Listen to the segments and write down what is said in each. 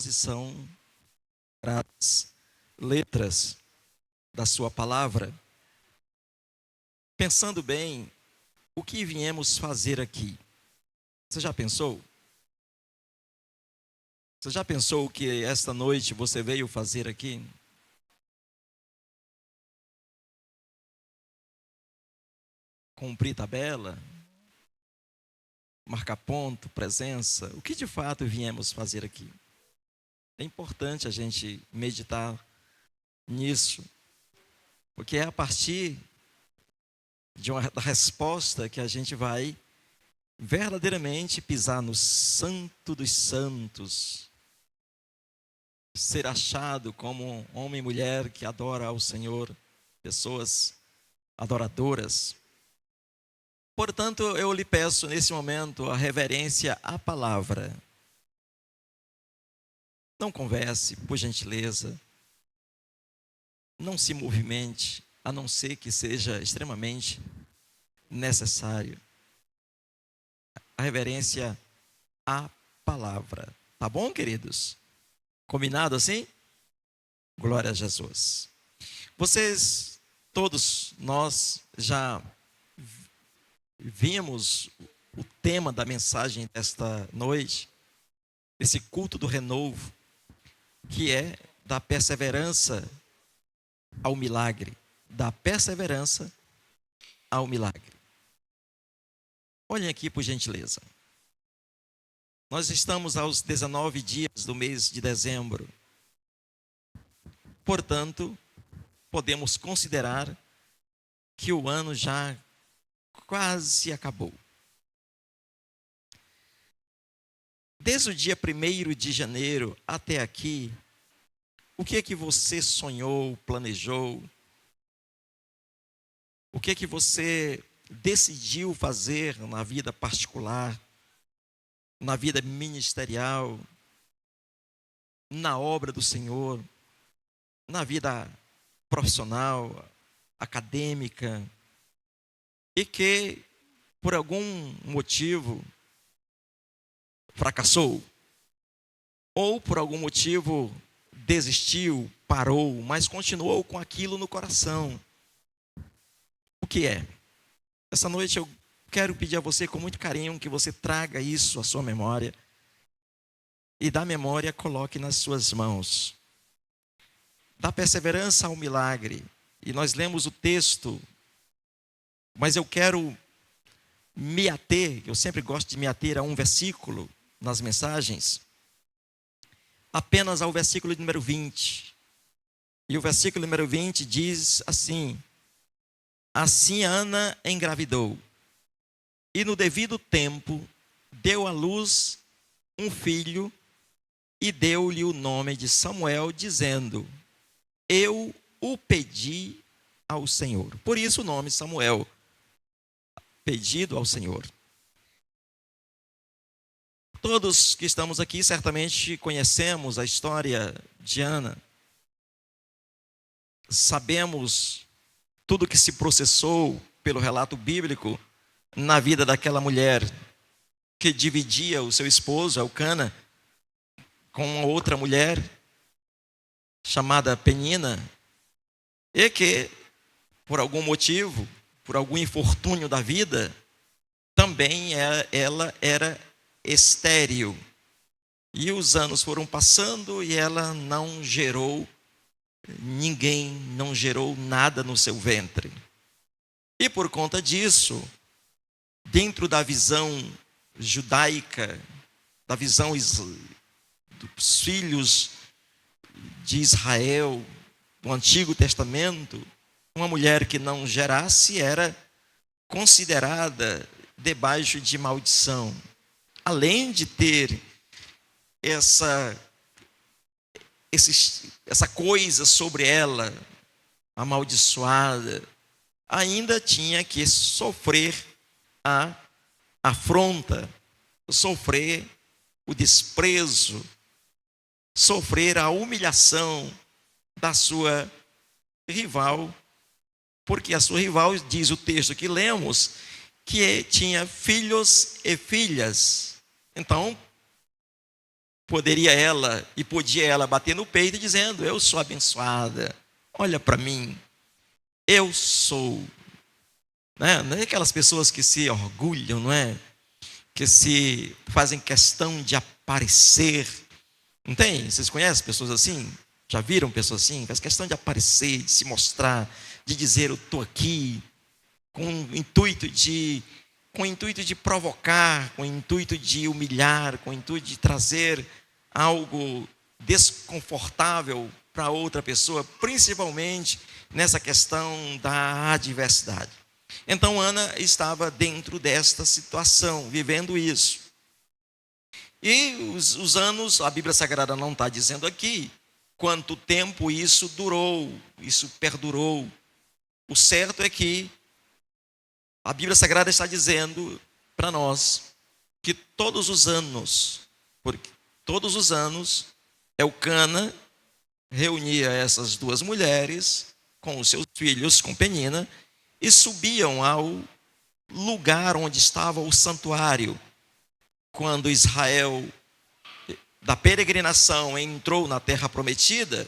são as letras da sua palavra. Pensando bem, o que viemos fazer aqui? Você já pensou? Você já pensou o que esta noite você veio fazer aqui? Cumprir tabela? Marcar ponto, presença? O que de fato viemos fazer aqui? É importante a gente meditar nisso, porque é a partir da resposta que a gente vai verdadeiramente pisar no santo dos santos, ser achado como homem e mulher que adora ao Senhor, pessoas adoradoras. Portanto, eu lhe peço nesse momento a reverência à palavra. Não converse, por gentileza. Não se movimente, a não ser que seja extremamente necessário. A reverência à palavra. Tá bom, queridos? Combinado assim? Glória a Jesus. Vocês, todos nós, já vimos o tema da mensagem desta noite, esse culto do renovo, que é da perseverança ao milagre. Da perseverança ao milagre. Olhem aqui, por gentileza. Nós estamos aos 19 dias do mês de dezembro. Portanto, podemos considerar que o ano já quase acabou. Desde o dia 1º de janeiro até aqui, o que é que você sonhou, planejou? O que é que você decidiu fazer na vida particular, na vida ministerial, na obra do Senhor, na vida profissional, acadêmica, e que, por algum motivo, fracassou, ou por algum motivo desistiu, parou, mas continuou com aquilo no coração. O que é? Essa noite eu quero pedir a você com muito carinho que você traga isso à sua memória e da memória coloque nas suas mãos. Da perseverança ao milagre. E nós lemos o texto, mas eu quero me ater, eu sempre gosto de me ater a um versículo nas mensagens, apenas ao versículo número 20. E o versículo número 20 diz assim: assim Ana engravidou, e no devido tempo deu à luz um filho, e deu-lhe o nome de Samuel, dizendo: eu o pedi ao Senhor. Por isso o nome Samuel, pedido ao Senhor. Todos que estamos aqui certamente conhecemos a história de Ana. Sabemos tudo que se processou pelo relato bíblico na vida daquela mulher que dividia o seu esposo, Elcana, com uma outra mulher chamada Penina, e que, por algum motivo, por algum infortúnio da vida, também ela era estéril. E os anos foram passando e ela não gerou ninguém, não gerou nada no seu ventre. E por conta disso, dentro da visão judaica, da visão dos filhos de Israel, do Antigo Testamento, uma mulher que não gerasse era considerada debaixo de maldição. Além de ter essa coisa sobre ela, amaldiçoada, ainda tinha que sofrer a afronta, sofrer o desprezo, sofrer a humilhação da sua rival, porque a sua rival, diz o texto que lemos, que tinha filhos e filhas. Então, podia ela bater no peito dizendo: eu sou abençoada, olha para mim, eu sou. Não é aquelas pessoas que se orgulham, não é? Que se fazem questão de aparecer. Não tem? Vocês conhecem pessoas assim? Já viram pessoas assim? Faz questão de aparecer, de se mostrar, de dizer: eu estou aqui, com o intuito de provocar, com o intuito de humilhar, com o intuito de trazer algo desconfortável para outra pessoa, principalmente nessa questão da adversidade. Então Ana estava dentro desta situação, vivendo isso. E os anos, a Bíblia Sagrada não está dizendo aqui quanto tempo isso durou, isso perdurou. O certo é que a Bíblia Sagrada está dizendo para nós que todos os anos, Elcana reunia essas duas mulheres com os seus filhos, com Penina, e subiam ao lugar onde estava o santuário. Quando Israel, da peregrinação, entrou na terra prometida,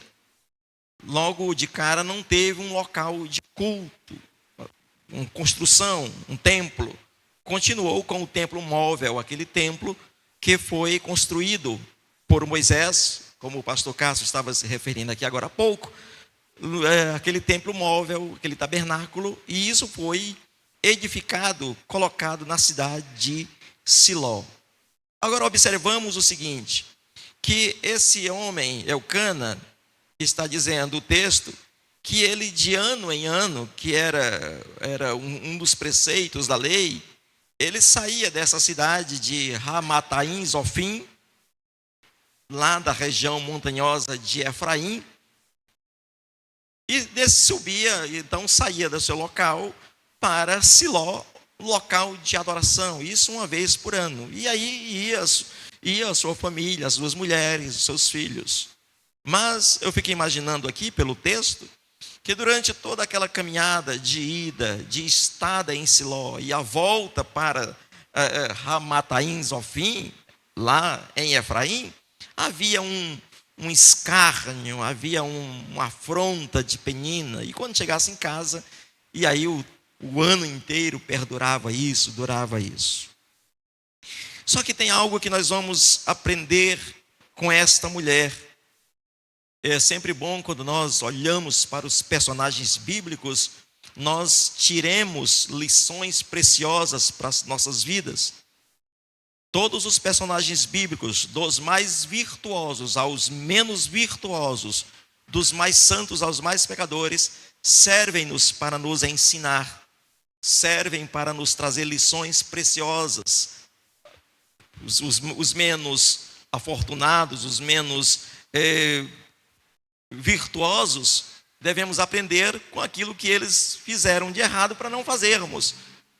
logo de cara não teve um local de culto, uma construção, um templo. Continuou com o templo móvel, aquele templo que foi construído por Moisés, como o pastor Cássio estava se referindo aqui agora há pouco, aquele templo móvel, aquele tabernáculo, e isso foi edificado, colocado na cidade de Siló. Agora observamos o seguinte, que esse homem, Elcana, está dizendo o texto, que ele de ano em ano, que era um dos preceitos da lei, ele saía dessa cidade de Ramataim, Zofim, lá da região montanhosa de Efraim, e subia, então saía do seu local para Siló, local de adoração, isso uma vez por ano. E aí ia a sua família, as duas mulheres, os seus filhos. Mas eu fiquei imaginando aqui, pelo texto, que durante toda aquela caminhada de ida, de estada em Siló e a volta para Ramataim, Zofim, lá em Efraim, havia um escárnio, havia uma afronta de Penina. E quando chegasse em casa, e aí o ano inteiro durava isso. Só que tem algo que nós vamos aprender com esta mulher. É sempre bom quando nós olhamos para os personagens bíblicos, nós tiremos lições preciosas para as nossas vidas. Todos os personagens bíblicos, dos mais virtuosos aos menos virtuosos, dos mais santos aos mais pecadores, servem-nos para nos ensinar, servem para nos trazer lições preciosas. Os menos afortunados, os menos virtuosos, devemos aprender com aquilo que eles fizeram de errado para não fazermos.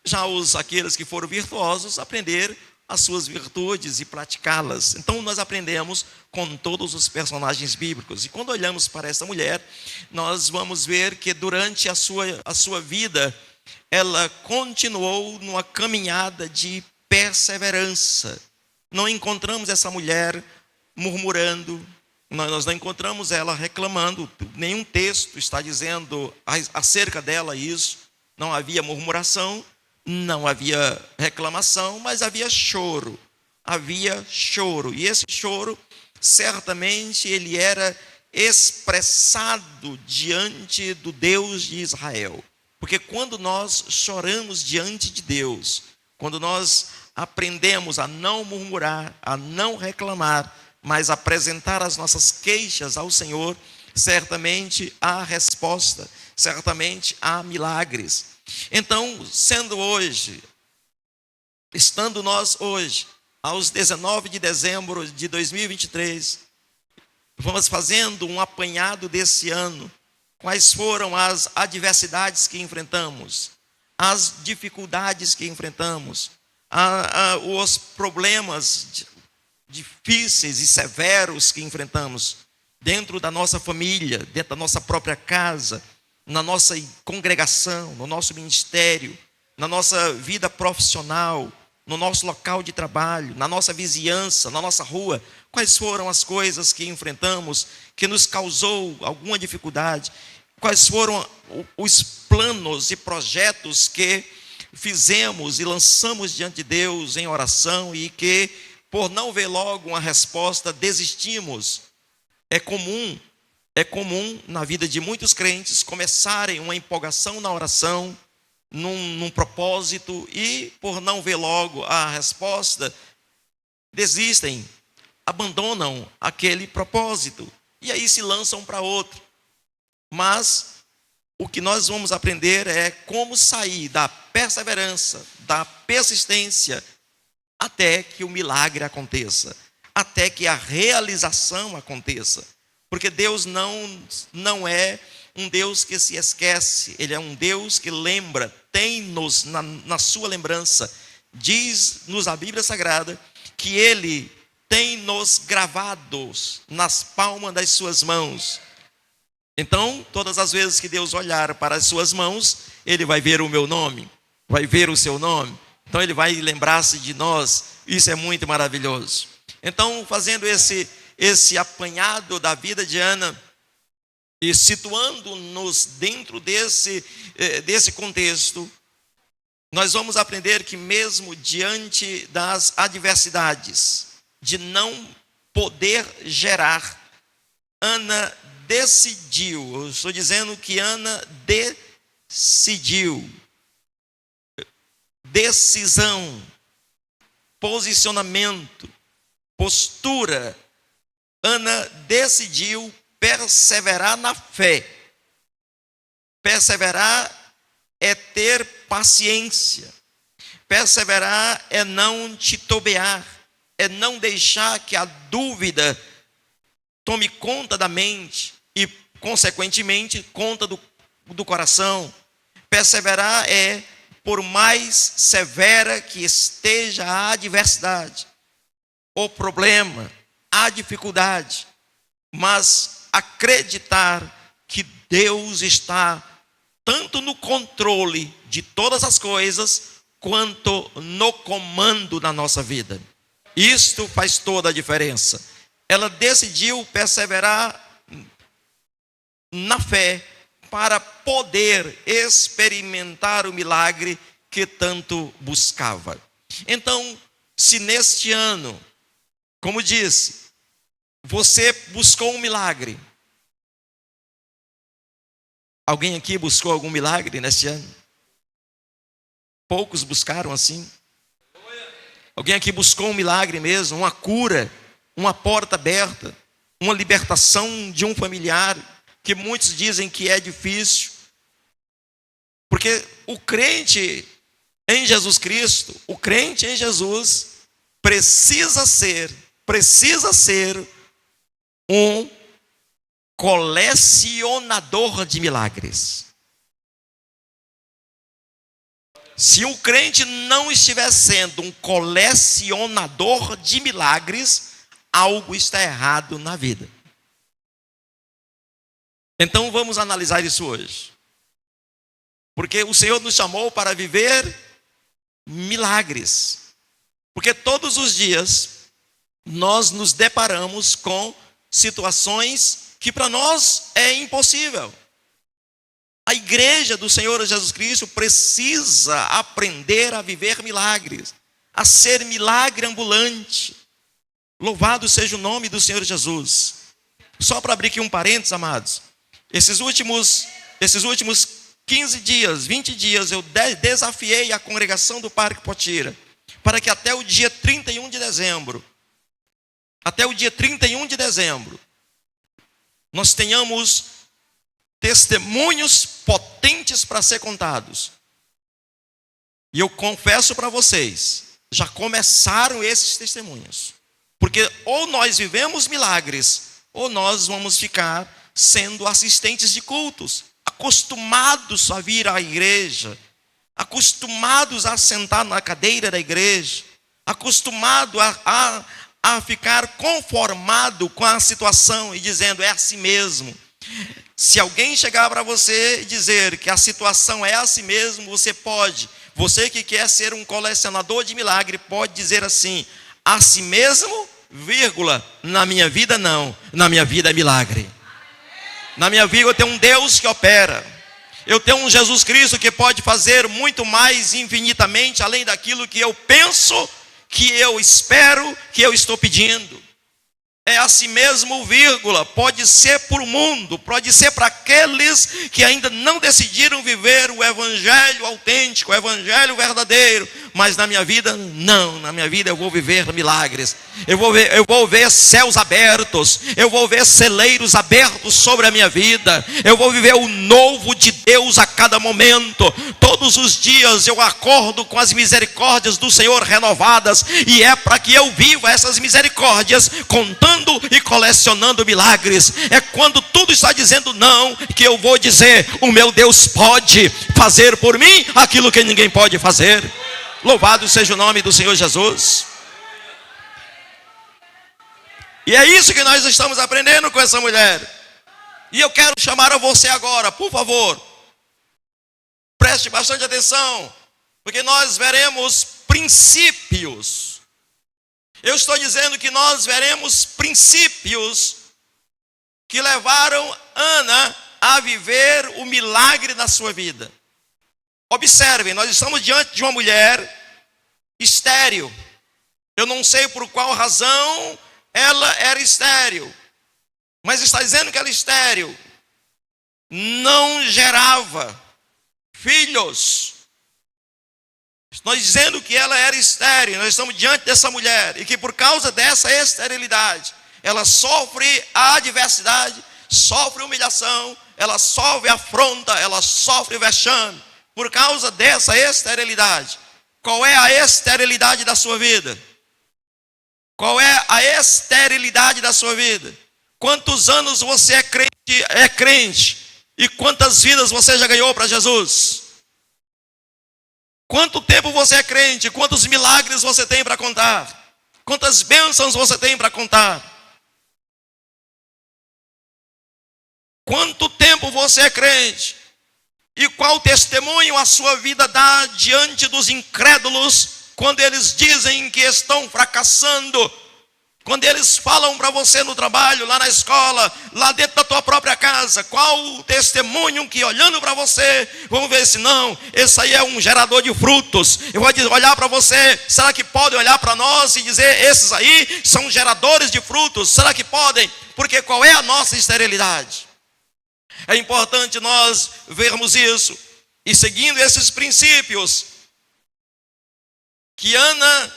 Já aqueles que foram virtuosos, aprender as suas virtudes e praticá-las. Então nós aprendemos com todos os personagens bíblicos. E quando olhamos para essa mulher, nós vamos ver que durante a sua vida, ela continuou numa caminhada de perseverança. Não encontramos essa mulher murmurando, nós não encontramos ela reclamando, nenhum texto está dizendo acerca dela isso. Não havia murmuração, não havia reclamação, mas havia choro. E esse choro, certamente, ele era expressado diante do Deus de Israel. Porque quando nós choramos diante de Deus, quando nós aprendemos a não murmurar, a não reclamar, mas apresentar as nossas queixas ao Senhor, certamente há resposta, certamente há milagres. Então, estando nós hoje, aos 19 de dezembro de 2023, vamos fazendo um apanhado desse ano, quais foram as adversidades que enfrentamos, as dificuldades que enfrentamos, os problemas difíceis e severos que enfrentamos dentro da nossa família, dentro da nossa própria casa, na nossa congregação, no nosso ministério, na nossa vida profissional, no nosso local de trabalho, na nossa vizinhança, na nossa rua, quais foram as coisas que enfrentamos, que nos causou alguma dificuldade, quais foram os planos e projetos que fizemos e lançamos diante de Deus em oração e que, por não ver logo uma resposta, desistimos. É comum na vida de muitos crentes começarem uma empolgação na oração, num propósito, e por não ver logo a resposta, desistem, abandonam aquele propósito, e aí se lançam para outro. Mas o que nós vamos aprender é como sair da perseverança, da persistência, até que o milagre aconteça, até que a realização aconteça. Porque Deus não é um Deus que se esquece, Ele é um Deus que lembra, tem-nos na sua lembrança. Diz-nos a Bíblia Sagrada que Ele tem-nos gravados nas palmas das suas mãos. Então, todas as vezes que Deus olhar para as suas mãos, Ele vai ver o meu nome, vai ver o seu nome. Então, Ele vai lembrar-se de nós. Isso é muito maravilhoso. Então, fazendo esse apanhado da vida de Ana, e situando-nos dentro desse contexto, nós vamos aprender que mesmo diante das adversidades, de não poder gerar, Ana decidiu. Eu estou dizendo que Ana decidiu. Decisão, posicionamento, postura. Ana decidiu perseverar na fé. Perseverar é ter paciência. Perseverar é não titubear, é não deixar que a dúvida tome conta da mente e, consequentemente, conta do coração. Perseverar é, por mais severa que esteja a adversidade, o problema, a dificuldade, mas acreditar que Deus está tanto no controle de todas as coisas, quanto no comando da nossa vida. Isto faz toda a diferença. Ela decidiu perseverar na fé para poder experimentar o milagre que tanto buscava. Então, se neste ano, como disse, você buscou um milagre. Alguém aqui buscou algum milagre neste ano? Poucos buscaram assim. Alguém aqui buscou um milagre mesmo, uma cura, uma porta aberta, uma libertação de um familiar, que muitos dizem que é difícil. Porque o crente em Jesus Cristo, o crente em Jesus, precisa ser um colecionador de milagres. Se o crente não estiver sendo um colecionador de milagres, algo está errado na vida. Então vamos analisar isso hoje. Porque o Senhor nos chamou para viver milagres. Porque todos os dias nós nos deparamos com situações que para nós é impossível. A igreja do Senhor Jesus Cristo precisa aprender a viver milagres, a ser milagre ambulante. Louvado seja o nome do Senhor Jesus. Só para abrir aqui um parênteses, amados. Esses últimos 15 dias, 20 dias, eu desafiei a congregação do Parque Potira para que até o dia 31 de dezembro, nós tenhamos testemunhos potentes para ser contados. E eu confesso para vocês, já começaram esses testemunhos. Porque ou nós vivemos milagres, ou nós vamos ficar sendo assistentes de cultos, acostumados a vir à igreja, acostumados a sentar na cadeira da igreja, acostumado a ficar conformado com a situação e dizendo, é assim mesmo. Se alguém chegar para você e dizer que a situação é assim mesmo, você pode Você que quer ser um colecionador de milagre pode dizer assim: a si mesmo, vírgula, na minha vida não, na minha vida é milagre. Na minha vida eu tenho um Deus que opera. Eu tenho um Jesus Cristo que pode fazer muito mais infinitamente além daquilo que eu penso, que eu espero, que eu estou pedindo. É assim mesmo, vírgula, pode ser para o mundo, pode ser para aqueles que ainda não decidiram viver o evangelho autêntico, o evangelho verdadeiro, mas na minha vida, não, na minha vida eu vou viver milagres, eu vou ver céus abertos, eu vou ver celeiros abertos sobre a minha vida, eu vou viver o novo de Deus a cada momento. Todos os dias eu acordo com as misericórdias do Senhor renovadas, e é para que eu viva essas misericórdias, contando e colecionando milagres. É quando tudo está dizendo não, que eu vou dizer: o meu Deus pode fazer por mim aquilo que ninguém pode fazer. Louvado seja o nome do Senhor Jesus. E é isso que nós estamos aprendendo com essa mulher. E eu quero chamar a você agora, por favor, preste bastante atenção, porque nós veremos princípios. Eu estou dizendo que nós veremos princípios que levaram Ana a viver o milagre na sua vida. Observem, nós estamos diante de uma mulher estéril. Eu não sei por qual razão ela era estéril, mas está dizendo que ela é estéril, não gerava filhos. Nós dizendo que ela era estéril, nós estamos diante dessa mulher, e que por causa dessa esterilidade, ela sofre a adversidade, sofre humilhação, ela sofre afronta, ela sofre vexame, por causa dessa esterilidade. Qual é a esterilidade da sua vida? Qual é a esterilidade da sua vida? Quantos anos você é crente, e quantas vidas você já ganhou para Jesus? Quanto tempo você é crente? Quantos milagres você tem para contar? Quantas bênçãos você tem para contar? Quanto tempo você é crente? E qual testemunho a sua vida dá diante dos incrédulos, quando eles dizem que estão fracassando? Quando eles falam para você no trabalho, lá na escola, lá dentro da tua própria casa, qual o testemunho que olhando para você, vamos ver se não, esse aí é um gerador de frutos. Eu vou olhar para você, será que podem olhar para nós e dizer: esses aí são geradores de frutos? Será que podem? Porque qual é a nossa esterilidade? É importante nós vermos isso, e seguindo esses princípios que Ana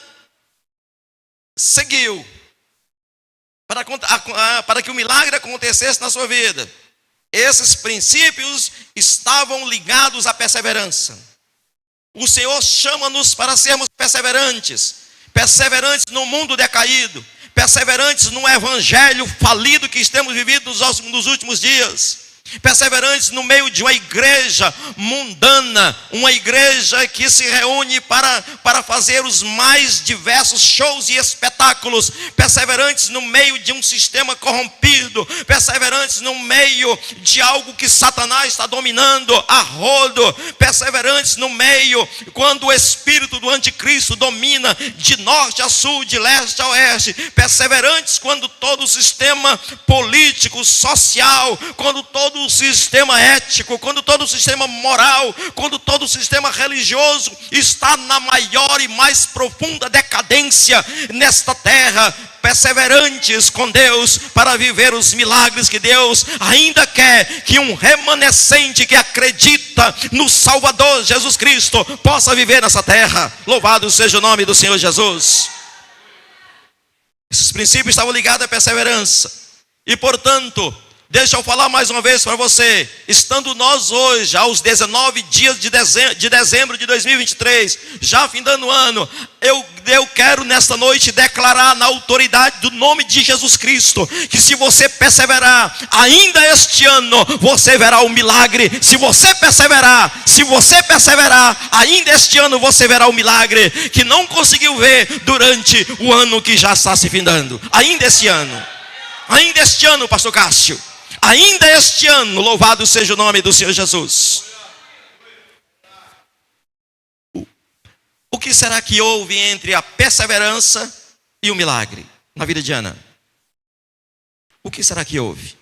seguiu, para que o milagre acontecesse na sua vida. Esses princípios estavam ligados à perseverança. O Senhor chama-nos para sermos perseverantes, perseverantes no mundo decaído, perseverantes no evangelho falido que temos vivido nos últimos dias, perseverantes no meio de uma igreja mundana, uma igreja que se reúne para fazer os mais diversos shows e espetáculos, perseverantes no meio de um sistema corrompido, perseverantes no meio de algo que Satanás está dominando a rodo, perseverantes no meio quando o espírito do anticristo domina de norte a sul, de leste a oeste, perseverantes quando todo o sistema político, social, quando todo o sistema ético, quando todo o sistema moral, quando todo o sistema religioso está na maior e mais profunda decadência nesta terra, perseverantes com Deus para viver os milagres que Deus ainda quer que um remanescente que acredita no Salvador Jesus Cristo possa viver nessa terra. Louvado seja o nome do Senhor Jesus. Esses princípios estavam ligados à perseverança, e portanto, deixa eu falar mais uma vez para você, estando nós hoje aos 19 dias de dezembro de 2023, já findando o ano, eu quero nesta noite declarar na autoridade do nome de Jesus Cristo, que se você perseverar, ainda este ano, você verá o milagre. Se você perseverar, ainda este ano você verá o milagre, que não conseguiu ver durante o ano que já está se findando. Ainda este ano, pastor Cássio, ainda este ano, louvado seja o nome do Senhor Jesus. O que será que houve entre a perseverança e o milagre na vida de Ana? O que será que houve?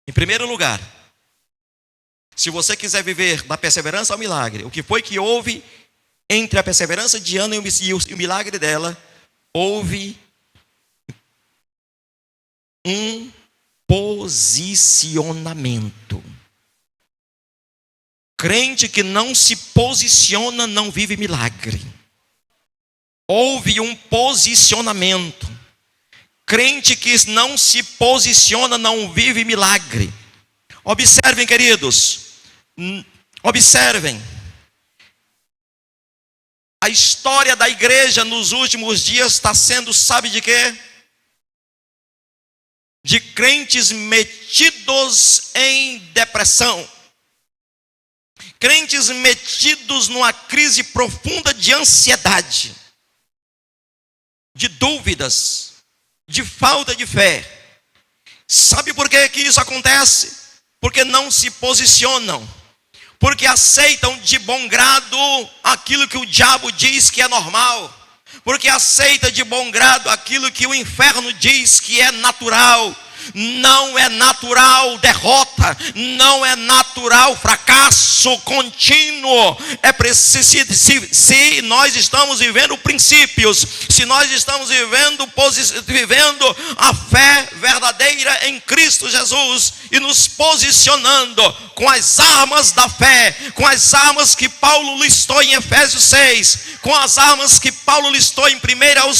Em primeiro lugar, se você quiser viver da perseverança ao milagre, o que foi que houve entre a perseverança de Ana e o milagre dela? Houve um posicionamento. Crente que não se posiciona não vive milagre. Houve um posicionamento. Crente que não se posiciona não vive milagre. Observem, queridos. Observem. A história da igreja nos últimos dias está sendo, sabe de quê? De crentes metidos em depressão. Crentes metidos numa crise profunda de ansiedade, de dúvidas, de falta de fé. Sabe por que isso acontece? Porque não se posicionam. Porque aceitam de bom grado aquilo que o diabo diz que é normal. Porque aceita de bom grado aquilo que o inferno diz que é natural. Não é natural derrota, não é natural fracasso contínuo. É preciso, se nós estamos vivendo princípios, se nós estamos vivendo a fé verdadeira em Cristo Jesus e nos posicionando com as armas da fé, com as armas que Paulo listou em Efésios 6, com as armas que Paulo listou em 1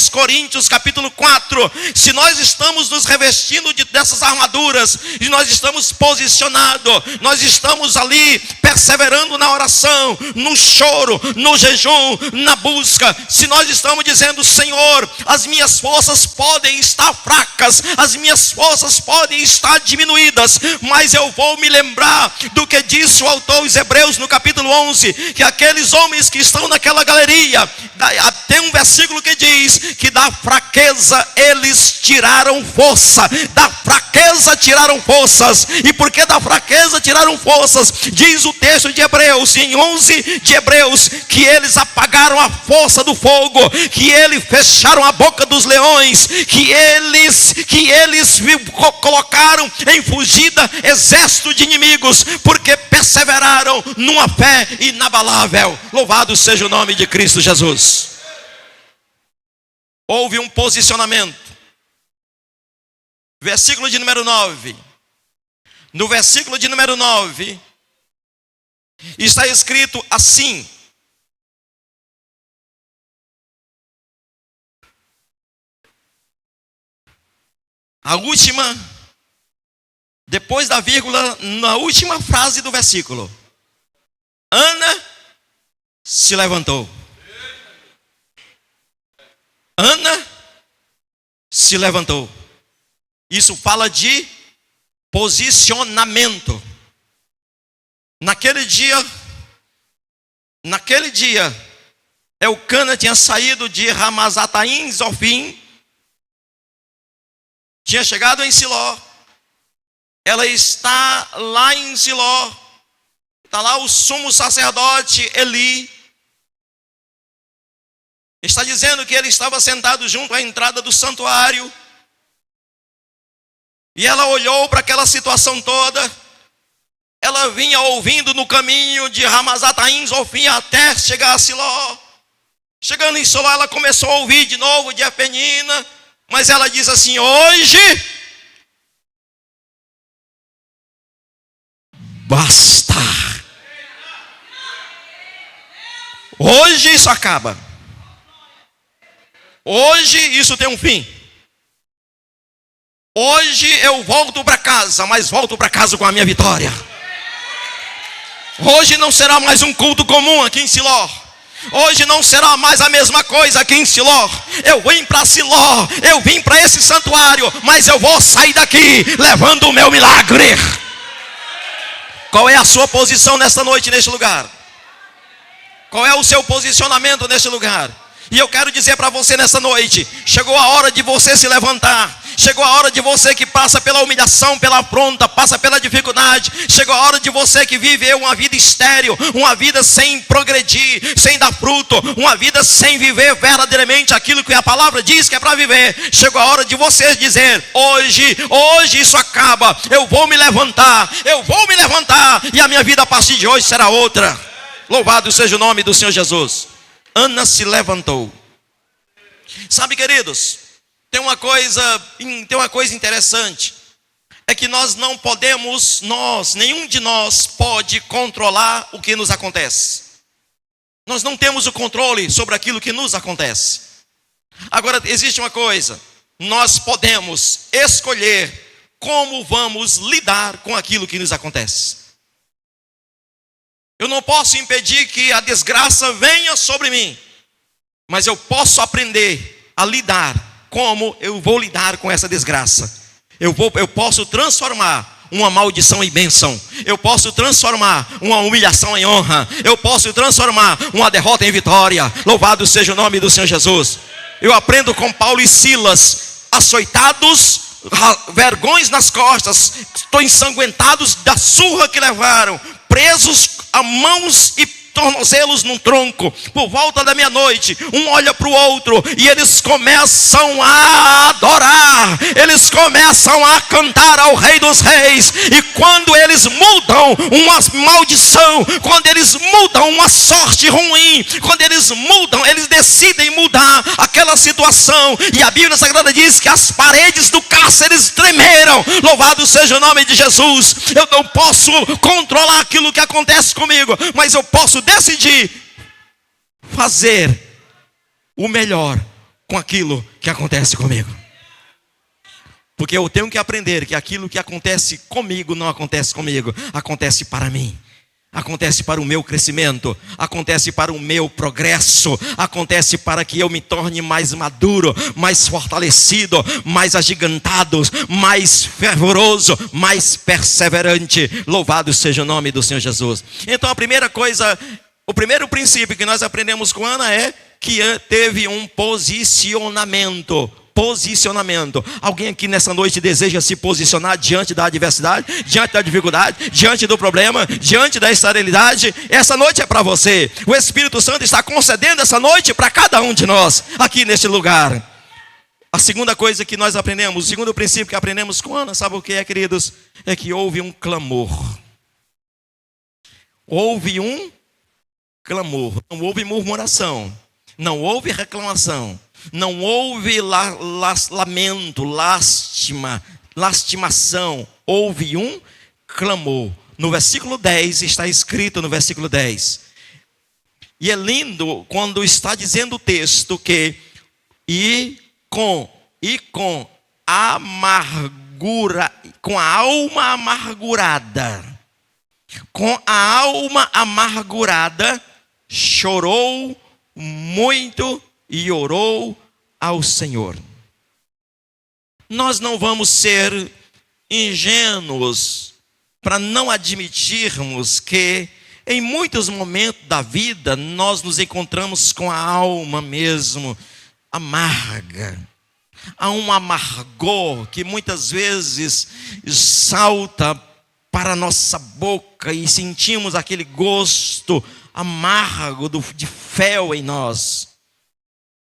Coríntios capítulo 4, se nós estamos nos revestindo dessas armaduras, e nós estamos posicionados, nós estamos ali perseverando na oração, no choro, no jejum, na busca, se nós estamos dizendo: Senhor, as minhas forças podem estar fracas, as minhas forças podem estar diminuídas, mas eu vou me lembrar do que disse o autor aos Hebreus no capítulo 11, que aqueles homens que estão naquela galeria, tem um versículo que diz que da fraqueza eles tiraram força, da fraqueza tiraram forças. E porque da fraqueza tiraram forças, diz o texto de Hebreus, em 11 de Hebreus, que eles apagaram a força do fogo, que eles fecharam a boca dos leões, que eles colocaram em fugida exército de inimigos, porque perseveraram numa fé inabalável. Louvado seja o nome de Cristo Jesus. Houve um posicionamento. Versículo de número 9. No versículo de número 9 está escrito assim: a última, depois da vírgula, na última frase do versículo, Ana se levantou. Ana se levantou. Isso fala de posicionamento. Naquele dia, Elcana tinha saído de Ramazataim, Zofim, tinha chegado em Siló. Ela está lá em Siló. Está lá o sumo sacerdote Eli. Está dizendo que ele estava sentado junto à entrada do santuário. E ela olhou para aquela situação toda. Ela vinha ouvindo no caminho de Ramazataim, Zofim, até chegar a Siló. Chegando em Siló, ela começou a ouvir de novo de Penina. Mas ela diz assim: hoje basta. Hoje isso acaba. Hoje isso tem um fim. Hoje eu volto para casa, mas volto para casa com a minha vitória. Hoje não será mais um culto comum aqui em Siló. Hoje não será mais a mesma coisa aqui em Siló. Eu vim para Siló, eu vim para esse santuário, mas eu vou sair daqui levando o meu milagre. Qual é a sua posição nesta noite, neste lugar? Qual é o seu posicionamento neste lugar? E eu quero dizer para você nessa noite: chegou a hora de você se levantar. Chegou a hora de você que passa pela humilhação, pela afronta, passa pela dificuldade. Chegou a hora de você que vive uma vida estéril, uma vida sem progredir, sem dar fruto, uma vida sem viver verdadeiramente aquilo que a palavra diz que é para viver. Chegou a hora de você dizer: hoje isso acaba, eu vou me levantar, e a minha vida a partir de hoje será outra. Louvado seja o nome do Senhor Jesus. Ana se levantou. Sabe, queridos, tem uma coisa interessante. É que nós não podemos, nenhum de nós pode controlar o que nos acontece. Nós não temos o controle sobre aquilo que nos acontece. Agora, existe uma coisa: nós podemos escolher como vamos lidar com aquilo que nos acontece. Eu não posso impedir que a desgraça venha sobre mim, mas eu posso aprender a lidar como eu vou lidar com essa desgraça. Eu posso transformar uma maldição em bênção. Eu posso transformar uma humilhação em honra. Eu posso transformar uma derrota em vitória. Louvado seja o nome do Senhor Jesus. Eu aprendo com Paulo e Silas, açoitados, vergões nas costas, estão ensanguentados da surra que levaram, presos a mãos e tornozelos num tronco. Por volta da meia-noite, um olha para o outro e eles começam a adorar, eles começam a cantar ao Rei dos Reis. E quando eles mudam uma maldição, quando eles mudam uma sorte ruim, quando eles decidem mudar aquela situação, e a Bíblia Sagrada diz que as paredes do cárcere tremeram. Louvado seja o nome de Jesus. Eu não posso controlar aquilo que acontece comigo, mas eu posso decidir fazer o melhor com aquilo que acontece comigo. Porque eu tenho que aprender que aquilo que acontece comigo não acontece comigo, acontece para mim. Acontece para o meu crescimento, acontece para o meu progresso, acontece para que eu me torne mais maduro, mais fortalecido, mais agigantado, mais fervoroso, mais perseverante. Louvado seja o nome do Senhor Jesus. Então a primeira coisa, o primeiro princípio que nós aprendemos com Ana é que teve um posicionamento. Alguém aqui nessa noite deseja se posicionar diante da adversidade, diante da dificuldade, diante do problema, diante da esterilidade? Essa noite é para você. O Espírito Santo está concedendo essa noite para cada um de nós aqui neste lugar. A segunda coisa que nós aprendemos, o segundo princípio que aprendemos com Ana, sabe o que é, queridos? É que houve um clamor. Houve um clamor. Não houve murmuração, não houve reclamação, não houve lamento, lastimação. Houve um clamor. No versículo 10, está escrito no versículo 10. E é lindo quando está dizendo o texto que com amargura, com a alma amargurada, chorou muito e orou ao Senhor. Nós não vamos ser ingênuos para não admitirmos que em muitos momentos da vida nós nos encontramos com a alma mesmo amarga. Há um amargor que muitas vezes salta para a nossa boca e sentimos aquele gosto amargo de fel em nós.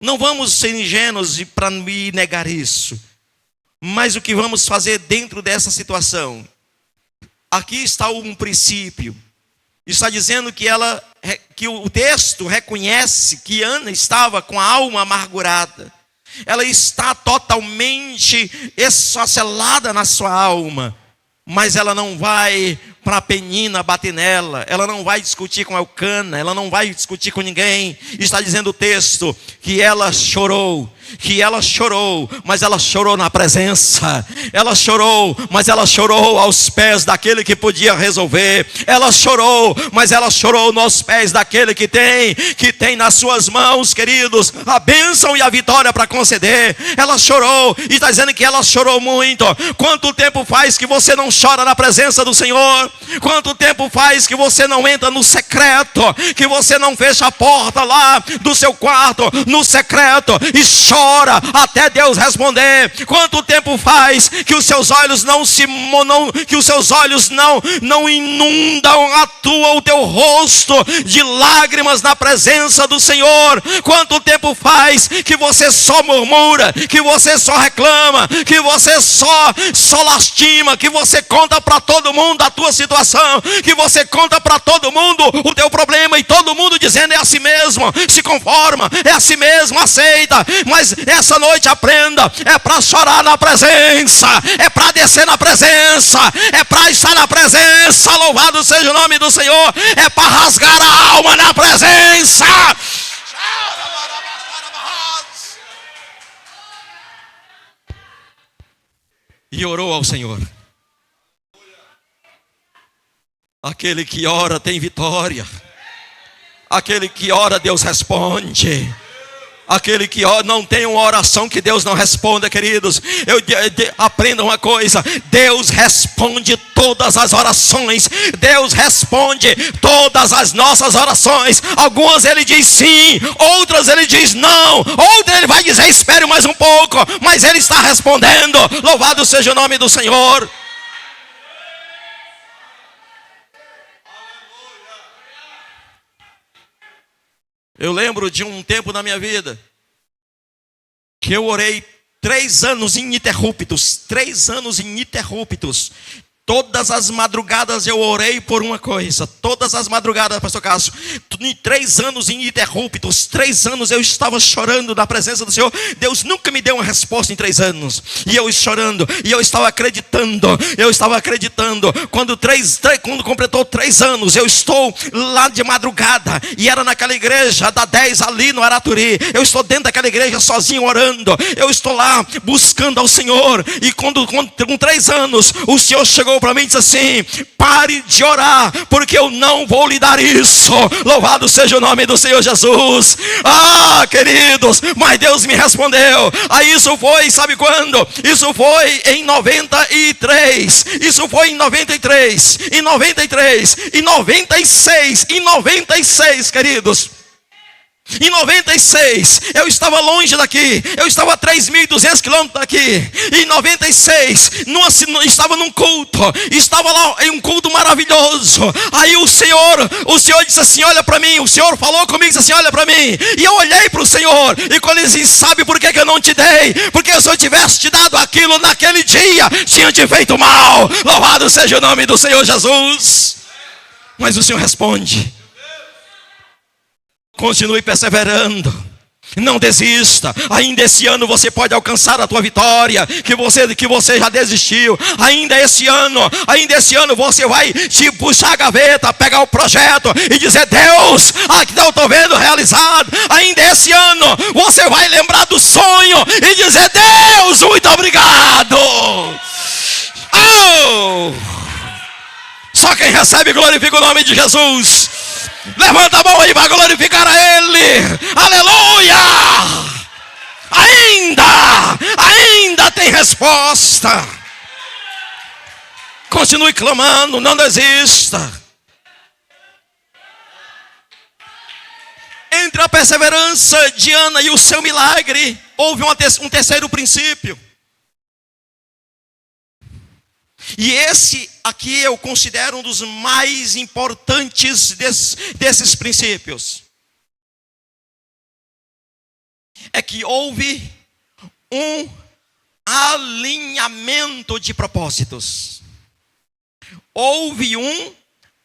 Não vamos ser ingênuos para me negar isso. Mas o que vamos fazer dentro dessa situação? Aqui está um princípio. Está dizendo que o texto reconhece que Ana estava com a alma amargurada. Ela está totalmente esfacelada na sua alma. Mas ela não vai para Penina bater nela, ela não vai discutir com Elcana, ela não vai discutir com ninguém. Está dizendo o texto que ela chorou, mas ela chorou na presença. Ela chorou, mas ela chorou aos pés daquele que podia resolver. Ela chorou, mas ela chorou nos pés daquele que tem nas suas mãos, queridos, a bênção e a vitória para conceder. Ela chorou, e está dizendo que ela chorou muito. Quanto tempo faz que você não chora na presença do Senhor? Quanto tempo faz que você não entra no secreto, que você não fecha a porta lá do seu quarto, no secreto, e chora ora até Deus responder. Quanto tempo faz que os seus olhos não inundam o teu rosto de lágrimas na presença do Senhor? Quanto tempo faz que você só murmura, que você só reclama, que você só lastima, que você conta para todo mundo a tua situação, que você conta para todo mundo o teu problema, e todo mundo dizendo: é assim mesmo, se conforma, é assim mesmo, aceita. Mas essa noite aprenda, é para chorar na presença, é para descer na presença, é para estar na presença, louvado seja o nome do Senhor, é para rasgar a alma na presença. E orou ao Senhor. Aquele que ora tem vitória. Aquele que ora, Deus responde. Aquele que ora, não tem uma oração que Deus não responda, queridos. Aprenda uma coisa: Deus responde todas as orações. Deus responde todas as nossas orações. Algumas Ele diz sim, outras Ele diz não, outras Ele vai dizer espere mais um pouco, mas Ele está respondendo. Louvado seja o nome do Senhor. Eu lembro de um tempo na minha vida que eu orei 3 anos ininterruptos. 3 anos ininterruptos. Todas as madrugadas eu orei por uma coisa. Todas as madrugadas, pastor Cássio. Em 3 anos ininterruptos. 3 anos eu estava chorando na presença do Senhor. Deus nunca me deu uma resposta em 3 anos. E eu chorando. E eu estava acreditando. Quando completou 3 anos, eu estou lá de madrugada. E era naquela igreja da 10 ali no Araturi. Eu estou dentro daquela igreja sozinho orando. Eu estou lá buscando ao Senhor. E com 3 anos, o Senhor chegou para mim e disse assim: pare de orar, porque eu não vou lhe dar isso. Louvado seja o nome do Senhor Jesus. Ah, queridos, mas Deus me respondeu. Aí isso foi, sabe quando? Isso foi em 93. Isso foi em 93. Em 93. Em 96. Em 96, queridos. Em 96, eu estava longe daqui, eu estava a 3.200 quilômetros daqui. Em 96, estava num culto, estava lá em um culto maravilhoso. Aí o Senhor disse assim: olha para mim. O Senhor falou comigo e disse assim: olha para mim. E eu olhei para o Senhor, e quando ele disse: sabe por que eu não te dei? Porque se eu tivesse te dado aquilo naquele dia, tinha te feito mal. Louvado seja o nome do Senhor Jesus. Mas o Senhor responde: continue perseverando, não desista. Ainda esse ano você pode alcançar a tua vitória que você já desistiu. Ainda esse ano você vai te puxar a gaveta, pegar o projeto e dizer: Deus, aqui eu estou vendo realizado. Ainda esse ano você vai lembrar do sonho e dizer: Deus, muito obrigado. Oh! Só quem recebe glorifica o nome de Jesus. Levanta a mão e vai glorificar a Ele. Aleluia! Ainda tem resposta. Continue clamando, não desista. Entre a perseverança de Ana e o seu milagre, houve um terceiro princípio. E esse aqui eu considero um dos mais importantes desses princípios. É que houve um alinhamento de propósitos. Houve um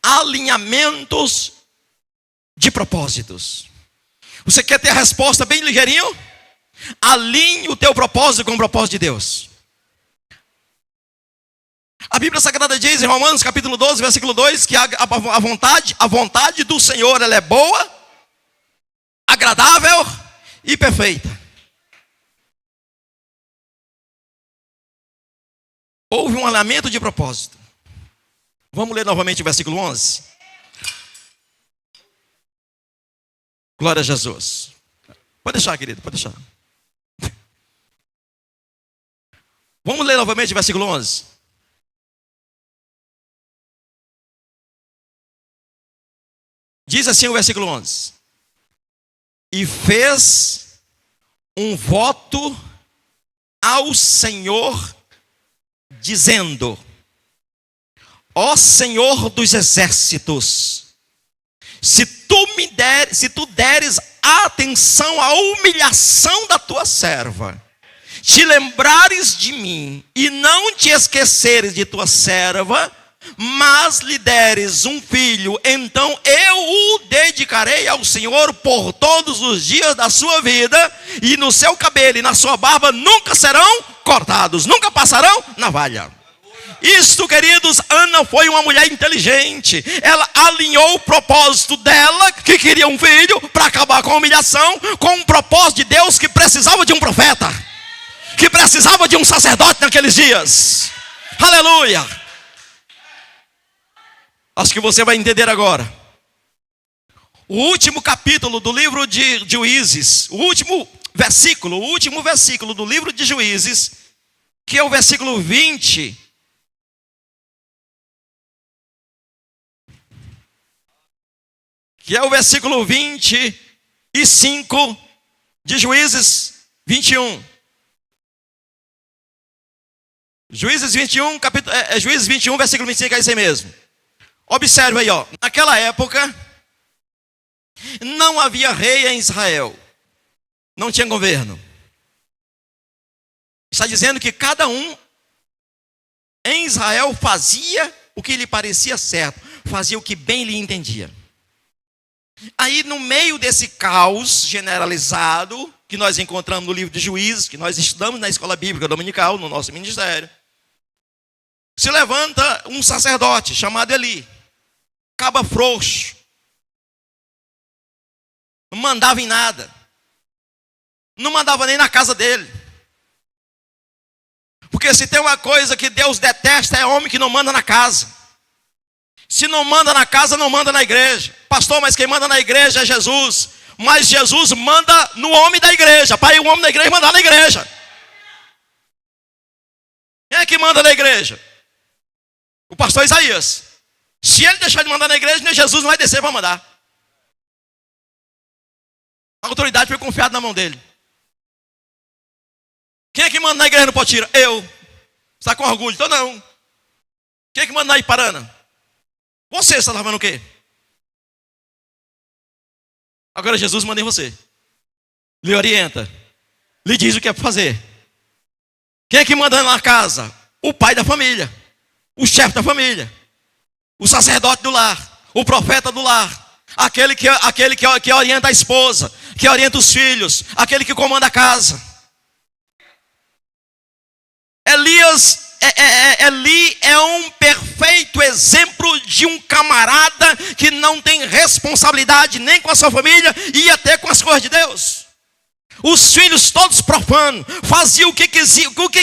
alinhamento de propósitos. Você quer ter a resposta bem ligeirinho? Alinhe o teu propósito com o propósito de Deus. A Bíblia Sagrada diz em Romanos capítulo 12, versículo 2, que a vontade do Senhor, ela é boa, agradável e perfeita. Houve um alinhamento de propósito. Vamos ler novamente o versículo 11. Glória a Jesus. Pode deixar, querido, pode deixar. Vamos ler novamente o versículo 11. Diz assim o versículo 11: e fez um voto ao Senhor, dizendo: ó Senhor dos exércitos, se tu deres atenção à humilhação da tua serva, te lembrares de mim e não te esqueceres de tua serva, mas lhe deres um filho, então eu o dedicarei ao Senhor por todos os dias da sua vida, e no seu cabelo e na sua barba nunca serão cortados, nunca passarão navalha. Isto, queridos, Ana foi uma mulher inteligente. Ela alinhou o propósito dela, que queria um filho, para acabar com a humilhação, com o propósito de Deus, que precisava de um profeta, que precisava de um sacerdote naqueles dias. Aleluia! Acho que você vai entender agora. O último capítulo do livro de Juízes, o último versículo do livro de Juízes, que é o versículo 20. Que é o versículo 25 de Juízes 21. Juízes 21, Juízes 21, versículo 25, é isso aí mesmo. Observe aí, ó. Naquela época, não havia rei em Israel. Não tinha governo. Está dizendo que cada um em Israel fazia o que lhe parecia certo. Fazia o que bem lhe entendia. Aí, no meio desse caos generalizado, que nós encontramos no livro de Juízes, que nós estudamos na escola bíblica dominical, no nosso ministério, se levanta um sacerdote chamado Eli, caba frouxo, não mandava em nada, não mandava nem na casa dele, porque se tem uma coisa que Deus detesta é homem que não manda na casa. Se não manda na casa, não manda na igreja. Pastor, mas quem manda na igreja é Jesus. Mas Jesus manda no homem da igreja, para o homem da igreja mandar na igreja. Quem é que manda na igreja? O pastor Isaías. Se ele deixar de mandar na igreja, Jesus não vai descer para mandar. A autoridade foi confiada na mão dele. Quem é que manda na igreja no Potira? Eu. Está com orgulho? Então não. Quem é que manda na Iparana? Você está lavando o quê? Agora Jesus manda em você. Lhe orienta. Lhe diz o que é para fazer. Quem é que manda na casa? O pai da família. O chefe da família. O sacerdote do lar. O profeta do lar. Aquele que orienta a esposa. Que orienta os filhos. Aquele que comanda a casa. Eli é um perfeito exemplo de um camarada que não tem responsabilidade nem com a sua família e até com as coisas de Deus. Os filhos todos profanos, faziam o que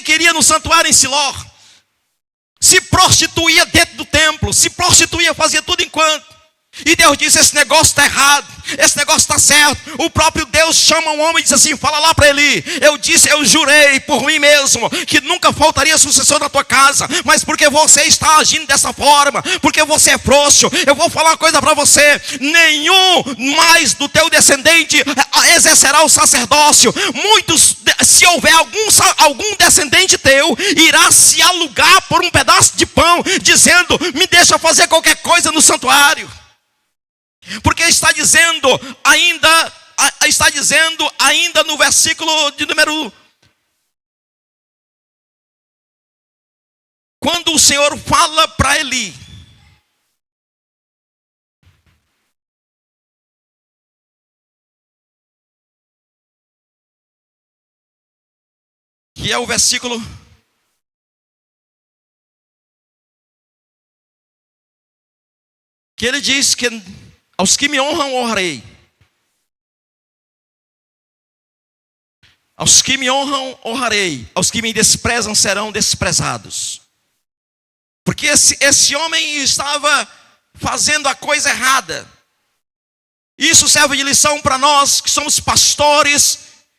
queria no santuário em Siló. Se prostituía dentro do templo, se prostituía, fazia tudo enquanto. E Deus disse: esse negócio está errado, esse negócio está certo. O próprio Deus chama um homem e diz assim: fala lá para Eli. Eu jurei por mim mesmo que nunca faltaria sucessor na tua casa, mas porque você está agindo dessa forma, porque você é frouxo, eu vou falar uma coisa para você: nenhum mais do teu descendente exercerá o sacerdócio. Muitos, se houver algum descendente teu, irá se alugar por um pedaço de pão, dizendo: me deixa fazer qualquer coisa no santuário. Porque está dizendo ainda no versículo de número, quando o Senhor fala para Eli, que é o versículo que ele diz que aos que me honram, honrarei. Aos que me honram, honrarei. Aos que me desprezam, serão desprezados. Porque esse homem estava fazendo a coisa errada. Isso serve de lição para nós que somos pastores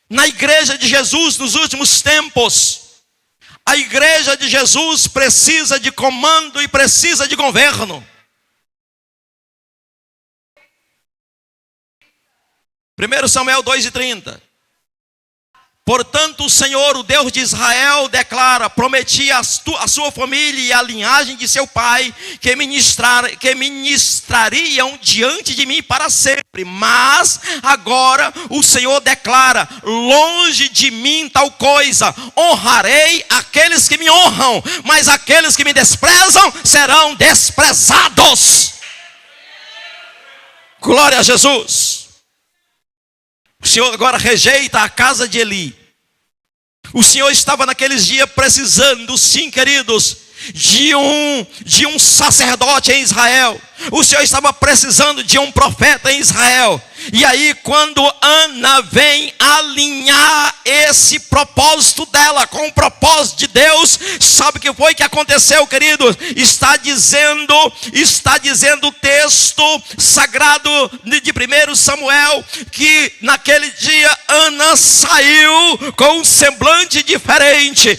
na igreja de Jesus nos últimos tempos. A igreja de Jesus precisa de comando e precisa de governo. 1 Samuel 2:30. Portanto, o Senhor, o Deus de Israel, declara: prometi a sua família e a linhagem de seu pai que ministrariam diante de mim para sempre. Mas agora o Senhor declara: longe de mim tal coisa. Honrarei aqueles que me honram, mas aqueles que me desprezam serão desprezados. Glória a Jesus. O Senhor agora rejeita a casa de Eli. O Senhor estava naqueles dias precisando, sim, queridos, de um sacerdote em Israel. O Senhor estava precisando de um profeta em Israel. E aí, quando Ana vem alinhar esse propósito dela com o propósito de Deus, sabe o que foi que aconteceu, queridos? Está dizendo o texto sagrado de 1 Samuel, que naquele dia Ana saiu com um semblante diferente.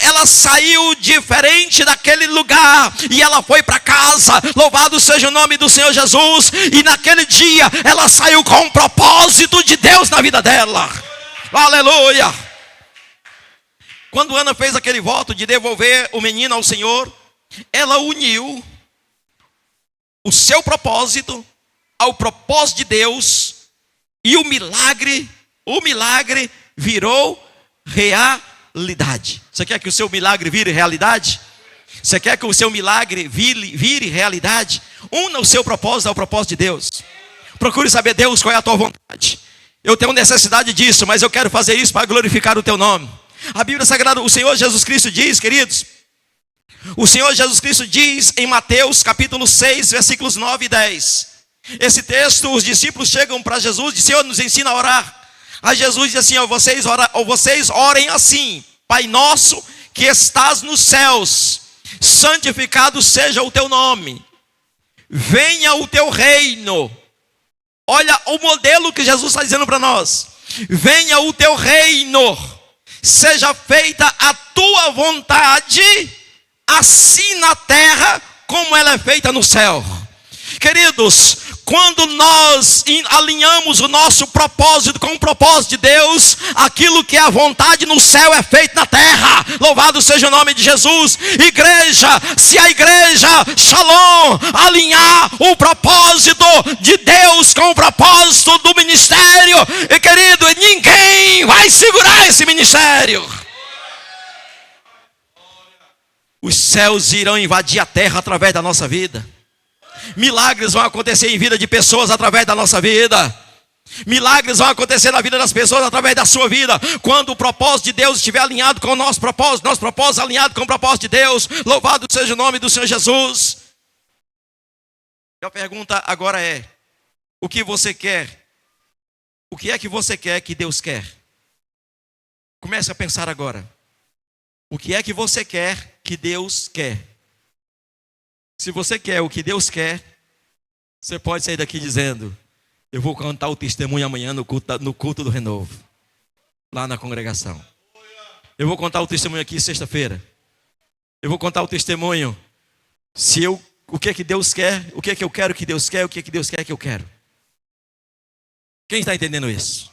Ela saiu diferente daquele lugar e ela foi para casa. Louvado seja o nome do Senhor Jesus. E naquele dia ela saiu com um propósito de Deus na vida dela. Aleluia. Quando Ana fez aquele voto de devolver o menino ao Senhor, ela uniu o seu propósito ao propósito de Deus, e o milagre virou realidade. Você quer que o seu milagre vire realidade? Você quer que o seu milagre vire realidade? Una o seu propósito ao propósito de Deus. Procure saber, Deus, qual é a tua vontade. Eu tenho necessidade disso, mas eu quero fazer isso para glorificar o teu nome. A Bíblia Sagrada, o Senhor Jesus Cristo diz, queridos, o Senhor Jesus Cristo diz em Mateus capítulo 6, versículos 9 e 10. Esse texto, os discípulos chegam para Jesus e dizem: Senhor, nos ensina a orar. Aí Jesus diz assim: vocês orem assim: Pai nosso que estás nos céus, santificado seja o teu nome, venha o teu reino. Olha o modelo que Jesus está dizendo para nós: venha o teu reino, seja feita a tua vontade, assim na terra como ela é feita no céu. Queridos, quando nós alinhamos o nosso propósito com o propósito de Deus, aquilo que é a vontade no céu é feito na terra. Louvado seja o nome de Jesus. Igreja, se a igreja Shalom alinhar o propósito de Deus com o propósito do ministério, e querido, ninguém vai segurar esse ministério. Os céus irão invadir a terra através da nossa vida. Milagres vão acontecer em vida de pessoas através da nossa vida. Milagres vão acontecer na vida das pessoas através da sua vida. Quando o propósito de Deus estiver alinhado com o nosso propósito alinhado com o propósito de Deus. Louvado seja o nome do Senhor Jesus. A pergunta agora é: o que você quer? O que é que você quer que Deus quer? Comece a pensar agora. O que é que você quer que Deus quer? Se você quer o que Deus quer, você pode sair daqui dizendo: eu vou contar o testemunho amanhã no culto do renovo, lá na congregação. Eu vou contar o testemunho aqui sexta-feira. Eu vou contar o testemunho o que é que Deus quer, o que é que eu quero que Deus quer, o que é que Deus quer que eu quero. Quem está entendendo isso?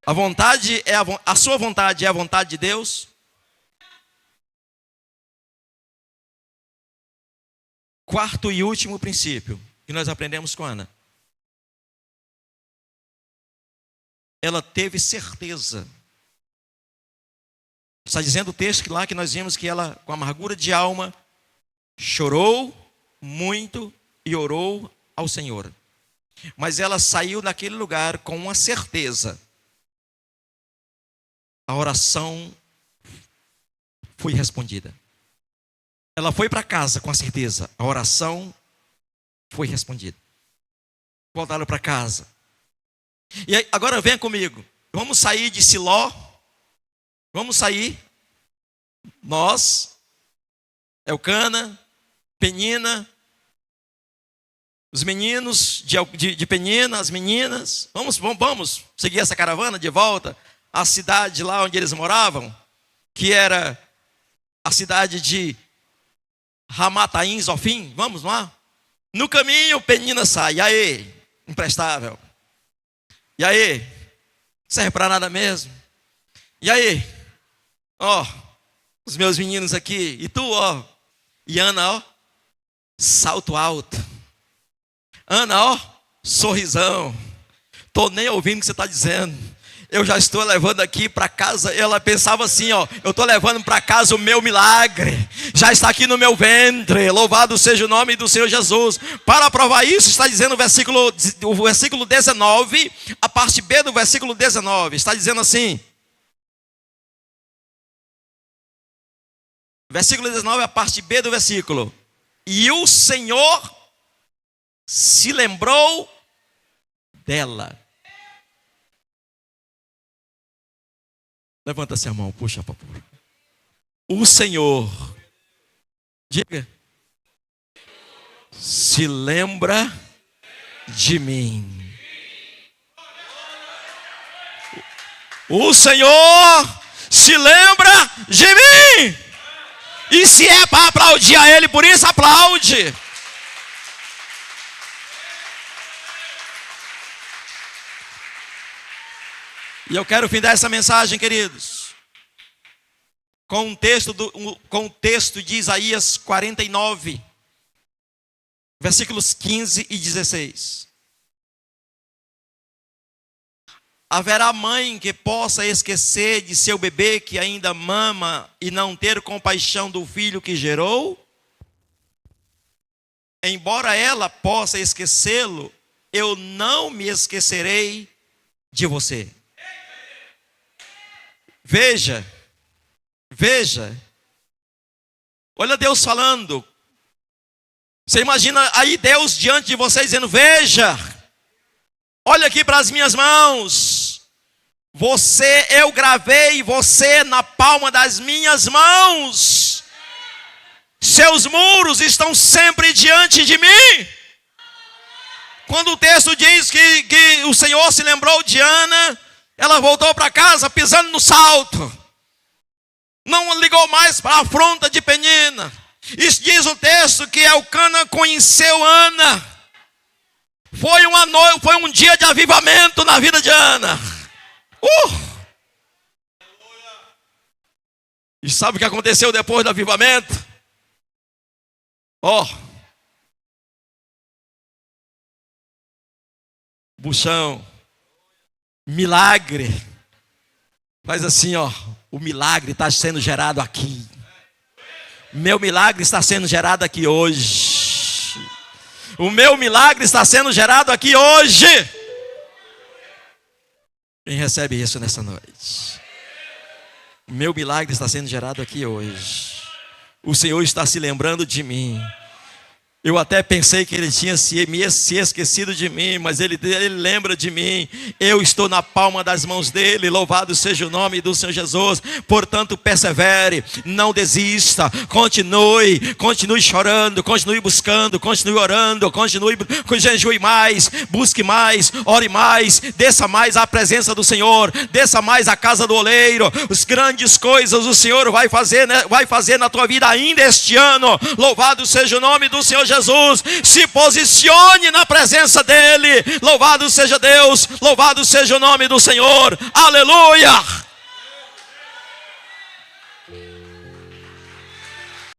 A sua vontade é a vontade de Deus? Quarto e último princípio que nós aprendemos com Ana. Ela teve certeza. Está dizendo o texto que lá que nós vimos que ela, com amargura de alma, chorou muito e orou ao Senhor. Mas ela saiu daquele lugar com uma certeza. A oração foi respondida. Ela foi para casa com a certeza: a oração foi respondida. Voltaram para casa. E aí, agora venha comigo. Vamos sair de Siló. Vamos sair. Nós, Elcana, Penina, os meninos de Penina, as meninas. Vamos seguir essa caravana de volta à cidade lá onde eles moravam, que era a cidade de Ramataim, Zofim. Vamos lá. No caminho, Penina sai. E aí, imprestável. E aí, serve para nada mesmo. E aí? Ó, os meus meninos aqui. E tu, ó. E Ana, ó. Salto alto. Ana, ó. Sorrisão. Tô nem ouvindo o que você está dizendo. Eu já estou levando aqui para casa. Ela pensava assim, ó. Eu estou levando para casa o meu milagre. Já está aqui no meu ventre. Louvado seja o nome do Senhor Jesus. Para provar isso, está dizendo o versículo 19. A parte B do versículo 19. Está dizendo assim. Versículo 19, a parte B do versículo. E o Senhor se lembrou dela. Levanta-se a mão, puxa para pôr. O Senhor, diga, se lembra de mim. O Senhor se lembra de mim. E se é para aplaudir a Ele, por isso aplaude. E eu quero findar essa mensagem, queridos, com um texto de Isaías 49, versículos 15 e 16. Haverá mãe que possa esquecer de seu bebê que ainda mama e não ter compaixão do filho que gerou? Embora ela possa esquecê-lo, eu não me esquecerei de você. Veja, olha Deus falando. Você imagina aí Deus diante de você dizendo: veja, olha aqui para as minhas mãos. Eu gravei você na palma das minhas mãos. Seus muros estão sempre diante de mim. Quando o texto diz que o Senhor se lembrou de Ana, ela voltou para casa pisando no salto. Não ligou mais para a afronta de Penina. Isso diz o texto que Elcana conheceu Ana. Foi um dia de avivamento na vida de Ana. E sabe o que aconteceu depois do avivamento? Buchão. Milagre. Faz assim, ó. O milagre está sendo gerado aqui. Meu milagre está sendo gerado aqui hoje. O meu milagre está sendo gerado aqui hoje. Quem recebe isso nessa noite? O meu milagre está sendo gerado aqui hoje. O Senhor está se lembrando de mim. Eu até pensei que Ele tinha se esquecido de mim, mas ele lembra de mim. Eu estou na palma das mãos dEle. Louvado seja o nome do Senhor Jesus. Portanto, persevere, não desista, continue chorando, continue buscando, continue orando, jejue mais, busque mais, ore mais, desça mais à presença do Senhor, desça mais à casa do oleiro. As grandes coisas o Senhor vai fazer na tua vida ainda este ano. Louvado seja o nome do Senhor Jesus. Se posicione na presença dEle. Louvado seja Deus, louvado seja o nome do Senhor. Aleluia.